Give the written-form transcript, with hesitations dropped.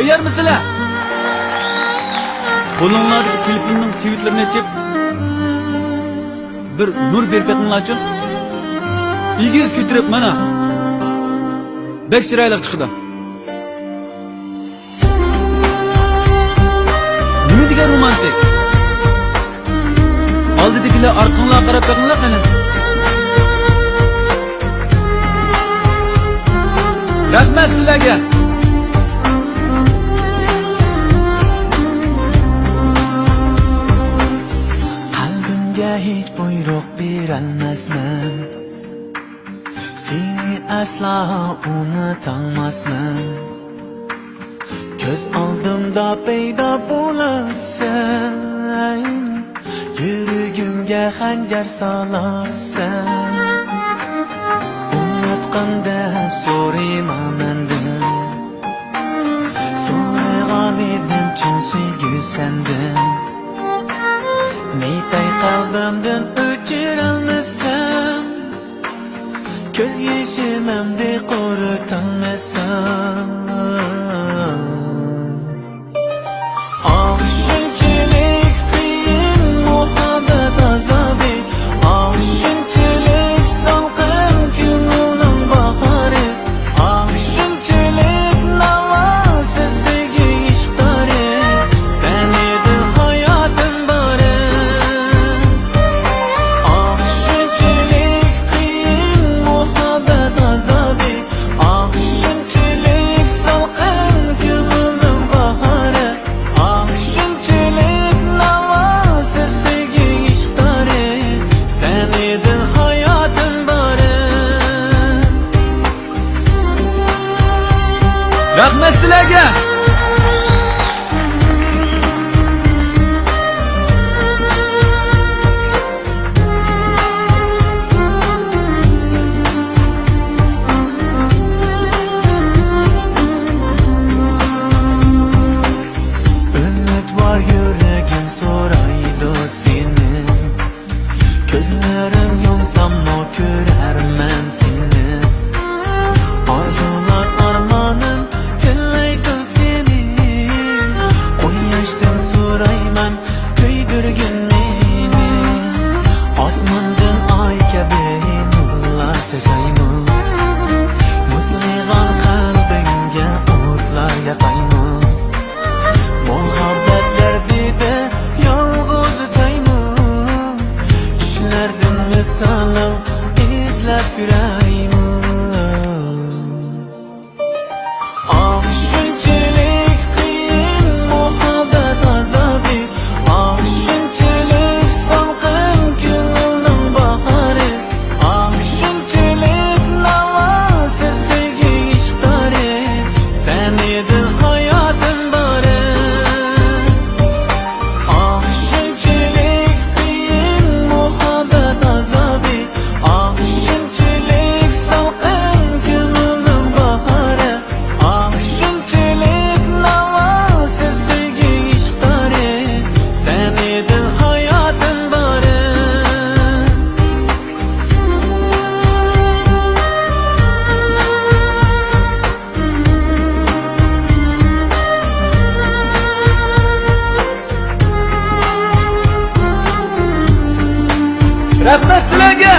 Tayyor misizlar? Qo'linglardagi telefonning svetlarini ochib, bir nur berib betinglarchi. Igiz ko'tarib mana. Bek chiroyli chiqdi. Nima degan romantik? Oldidagilar orqanglarga qarab betinglar qani. Rahmat sizlarga. Qalbimga hech buyruq berolmasman. Seni asla unutolmasman. Ko'z oldimda paydo bo'lasan. Yuragimga xanjar solarsan. Unutqanda so'rayman mendan. So'ragan edim chin sevgi sendan. Neytay qalbimdan o'chirolmasam. Ko'z yashimimda quritilmasam. Shunchalik qiyin muhabbat azobi. Shunchalik salqin ko'nglim bahori. Shunchalik navosiz sevgi ishqdori. Sen eding hayotim bori. Shunchalik qiyin muhabbat azobi. Shunchalik salqin ko'nglim bahori. Shunchalik navosiz sevgi ishqdori. Sen eding hayotim bori. Rahmat sizlarga. Umid var yuragim so'raydi seni. Ko'zlarim yumsam ko'rarman seni. Orzular armonim tillaydi seni. Quyoshdan so'rayman kuydirgin meni. Osmondan oy kabi nurlar chachayman. Muzlagan qalbingga o'tlar yoqayman. Muhabbat dardida yolg'iz tayman. Ishlardan misolim izlab yurayman. Shunchalik qiyin muhabbat azobi. Shunchalik salqin ko'nglim bahori. Shunchalik navosiz sevgi ishqdori. Sen eding hayotim bori. Shunchalik qiyin muhabbat azobi. Shunchalik salqin ko'nglim bahori. Shunchalik navosiz sevgi ishqdori. Sen eding hayotim bori. Rahmat sizlarga.